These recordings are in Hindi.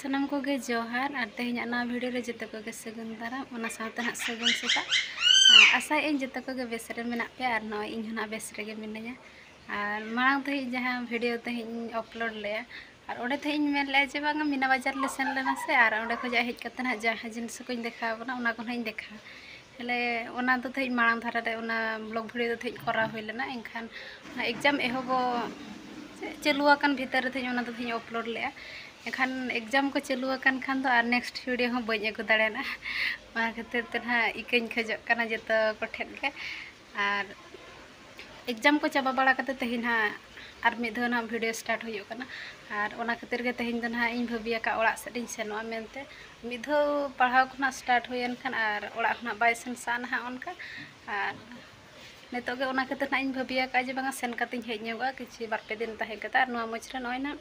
सनम को गे जोहार और तेहना ना वीडियो रे जते को गे सगुन दाराम ओना साथे ना सगुन सेता आशा इन जते को गे बेस रे मेना पे और न इन हना बेस रे गे मिनया और मांग ते जहां वीडियो ते अपलोड ले और ओडे ते इन मेन ले जे बांगा मीना बाजार ले सेन लेना से और ओडे को जा हेज कते ना जहां जिनिस को इन देखा बना ओना को इन देखा हेले ओना तो ते मांग धारा रे ओना ब्लॉग वीडियो ते करा होय लेना एनखान एग्जाम एहोबो चलुआ कान भीतर थे ओना तो थे अपलोड ले एखान एग्जाम को चलुआ कान खान तो और नेक्स्ट वीडियो हो बई अगु दाड़ेना ओना खातिर ते ना इकैन खजक काना जतो को ठेन के और एग्जाम को चाबा बाड़ा कते तेहिन हा और मिद धो ना वीडियो स्टार्ट होयो काना और ओना खातिर के तेहिन दन हा इन भबिया का ओड़ा सेदिन सेनोआ मेनते मिद धो पढ़ाव खना स्टार्ट होयन खान और ओड़ा खना बाय सेन सान हा ओनका और नेतो के ओना खातिर ना इन भबिया का जे बांगा सेन कतिन हेज न्योगा किछि बार पे दिन ताहे कता नुआ मछरे नय ना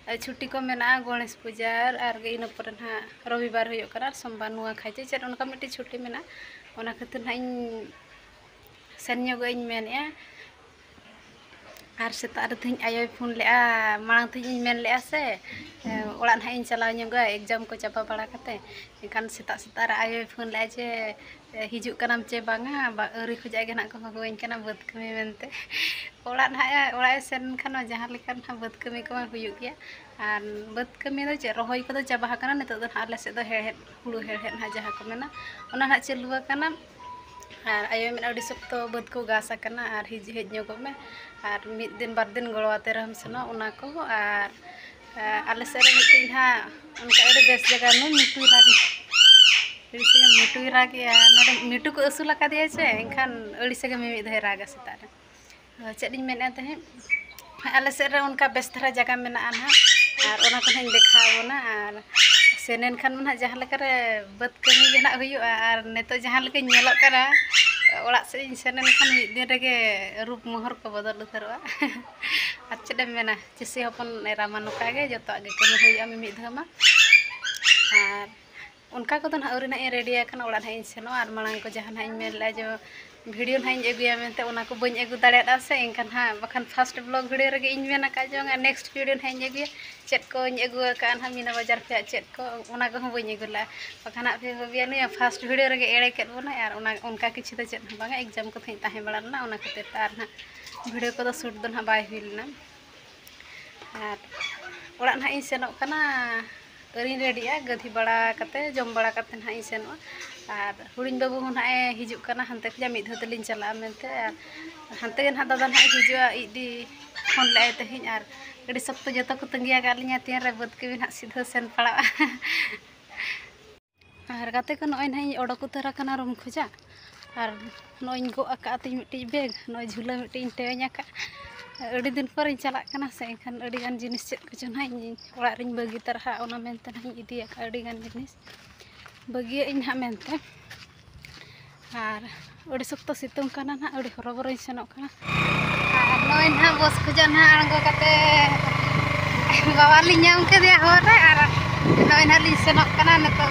छुट्टी को मेना गणेश पूजा और इन पर ना रविवार होयो करा सोमवार नुआ खाइते चेर उनका मिट्टी छुट्टी मेना ओना खातिर ना इन सेन न्योगा इन मेनया और सेता रे थिन आयो फोन ले मांग थिन मेन ले से ओड़ा ना इन चला न्योगा एग्जाम को चापा बड़ा कते एखान सेता सेता रे आयो फोन ले जे हिजु कनाम चे बांगा अरी खोजा गे ना को होइन कना बद कमी मेनते ओड़ा ना ओड़ा सेन खानो जहां लेकन ना बद कमी को हुयु गया और बद कमी दो चे रहोय को चाबा कना नितो दो आले से दो हेड हुड़ु हेड ना जहां को मेना ओना ना चलुआ कना और आयो में अडी सप्तो बद को गासा कना और हिज हेज न्योगो में और मिद दिन बार दिन गड़वाते रहम सनो ओना को और आले से रे मिटिन हा उनका अडी बेस जगह नु मिटु रागी अड़ी मिटु रागी नोडे मिटु को असुल का दिए छे एनखान अड़ी से मिमिद धे रागा सेता रे चेदिन मेना ते आले से रे उनका बेस धरा जगह मेना ना और ओना को हन देखावना और सेनेन खान ना जहां लेका रे बद कमी गे ना हुयु और नेतो जहां लेका नेलो करा ओड़ा से सेनेन खान मिद दिन रेगे रूप मोहर को बदल उतरवा और चेदे मेना चिसी हपन एरामा नोका गे जतो गे कमी हुयु मिमिद धमा और उनका को तो ना औरी ना रेडी खान ओड़ा ना इन सेनो और मांग को जहां ना इन मेला जो वीडियो ना इन एगुया मेनते ओना को बኝ एगु दाड़ेदा से एनखान हा बखान फर्स्ट ब्लॉग वीडियो रे इन मेना का जोंगा नेक्स्ट वीडियो ना इन एगुया चेट को इन एगु का ना मीना बाजार पे चेट को ओना को बኝ एगुला बखान पे होबिया ने फर्स्ट वीडियो रे एड़े केत बोना और ओना उनका किछि तो चेट बांगा एग्जाम को थई ताहे बड़ा ना ओना खातिर तार ना वीडियो को तो शूट दो ना बाय हुइलना और ओड़ा ना इन सेनो कना अरी रेडिया गधी बड़ा कते जम बड़ा कते ना इन सेनो और हुडिन बाबू ना हिजु कना हनते खजा मिद धतलिन चला मेनते हनते ना दादा ना हिजुआ इदी फोन ले तेहिन और अडी सप्तो जतो को तंगिया गालिया तिया रे बद के ना सीधा सेन पड़ा और गाते को नय ना ओडक उतरा कना रूम खोजा और नय गो आका ती मिट्टी बैग नय झुला मिट्टी तेवኛ का अड़ी दिन पर चला कना से एखान अड़ी गान जिनिस चेत को चना ओड़ा रिन बगी तरहा ओना मेनते ना इदी आका अड़ी गान जिनिस बगी इन हा मेनते और अड़ी सप्तो सितुंग कना ना अड़ी हरबरो सेनो कना और नय ना बस खोजा ना आंगो कते बाबा लि नाम के दिया हो रे और नय ना लि सेनो कना नतो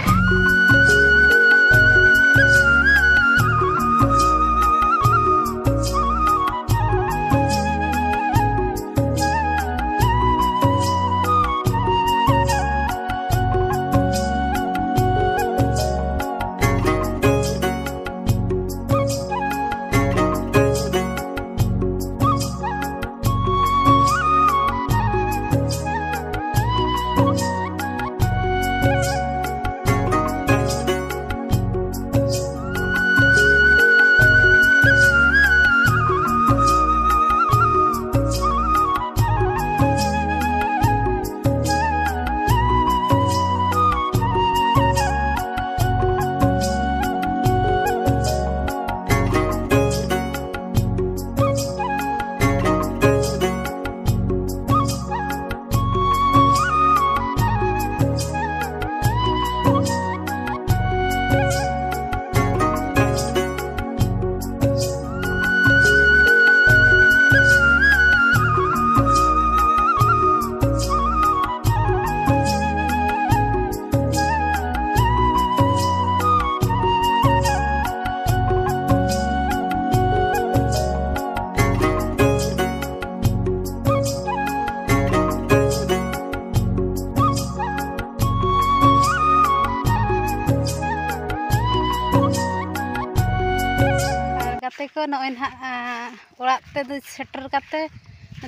को नॉय ना ओड़ा ते सेटर काते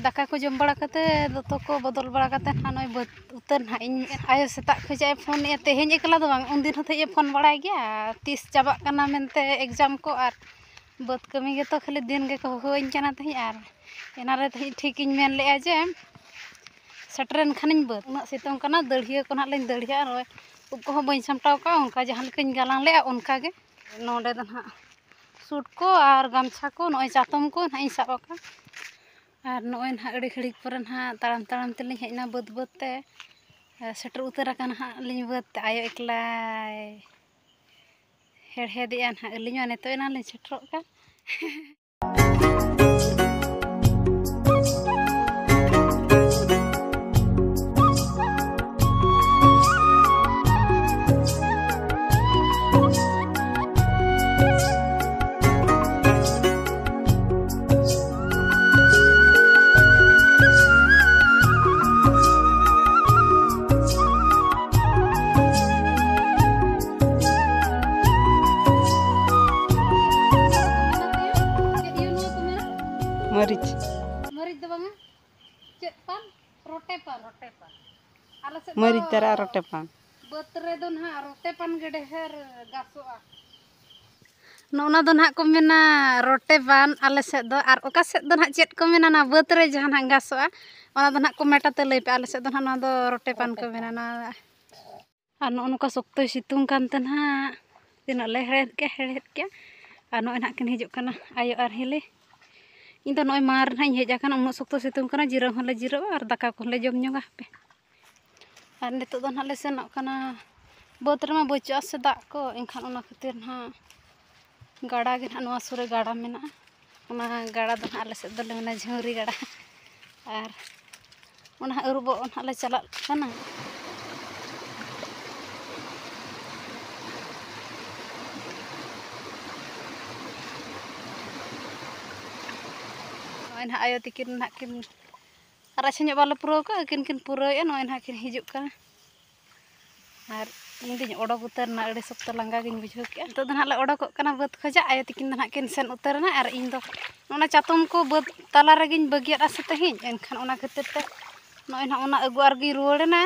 दाका को जम बड़ा काते दोतो को बदल बड़ा काते ना नॉय उतर ना इन आयो सेता खजाए फोन ए तेहेñ एकला दो बांग उन दिन होते फोन बड़ाय गया तीस चाबा कना मेनते एग्जाम को आर बद कमी गे तो खाली दिन गे को होइन कना तही आर एनारे तही ठीक इन मेन ले जे सेटरन खानिन बद उना सितों कना दड़िया को ना लेन दड़िया रोय उब को बइन सामटाव का उनका जहां लेकिन गालां ले उनका गे नोडे दन हा सूट को और गामछा को नॉय चातम को ना इन साबा का और नॉय ना अड़ी खड़ी पर ना ताराम ताराम तेलिं हेजना बद बद ते सेटर उतर का ना लिं बद ते आयो एकला हेड़हे दिया ना अलिं ने तो ना लिं सेटर का मरीच मरीच दो बांगा चेक पान रोटे पान आले से मरीच तरा रोटे पान बतरे दो ना रोटे पान गडे हेर गासोआ नोना दो ना को मेना रोटे पान आले से दो आर ओका से दो ना चेक को मेना ना बतरे जहां ना गासोआ ओना दो ना को मेटा ते लई पे आले से दो ना दो रोटे पान को मेना ना आर नो नुका सोक्तो सितुंग कान ते ना तिना ले हेड़ेत के आर नो ना किन हिजुक कना आयो आर हिले इन तो नॉय मार ना हेज आकान उन सख्त सितुंग कना जिराव हले जिराव और दाका को ले जम ᱧᱚᱜᱟ पे और नितो दो ना ले सेनोग कना बद रमा बचुआ से दाग को एनखान ओना खातिर ना गाड़ा गे ना नोआ सुरे गाड़ा मेना ओना गाड़ा दो ना आले से दो ले मेना झौरी गाड़ा और ओना अरुबो ओना ले चला कना ना आयो तिकिन ना किन राछे बाले पुरो का किन पुरो नॉय ना किन हिजुक का और इन दिन ओडोक उतर ना अड़ी सप्ताह लंगा गिन बुझो के तो ना ले ओडोक कना बद खजा आयो तिकिन ना किन सेन उतर ना और इन दो ओना चातम को बद ताला रे गिन बगिया आसे तहिन एनखान ओना खातिर ते नॉय ना ओना अगु आरगी रुवाड़े ना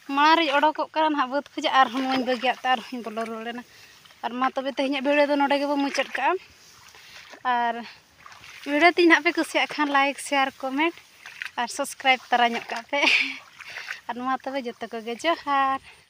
मारे ओडोक कना ना बद खजा और हम बगिया तार हिन बोलो रुवाड़े ना और मा तबे तहिन वीडियो दो नोडे गे बो मुचट का और वीडियो तीन पे कुसिया खान लाइक शेयर कमेंट और सब्सक्राइब तरा पे और तबे जतो को गे जोहार।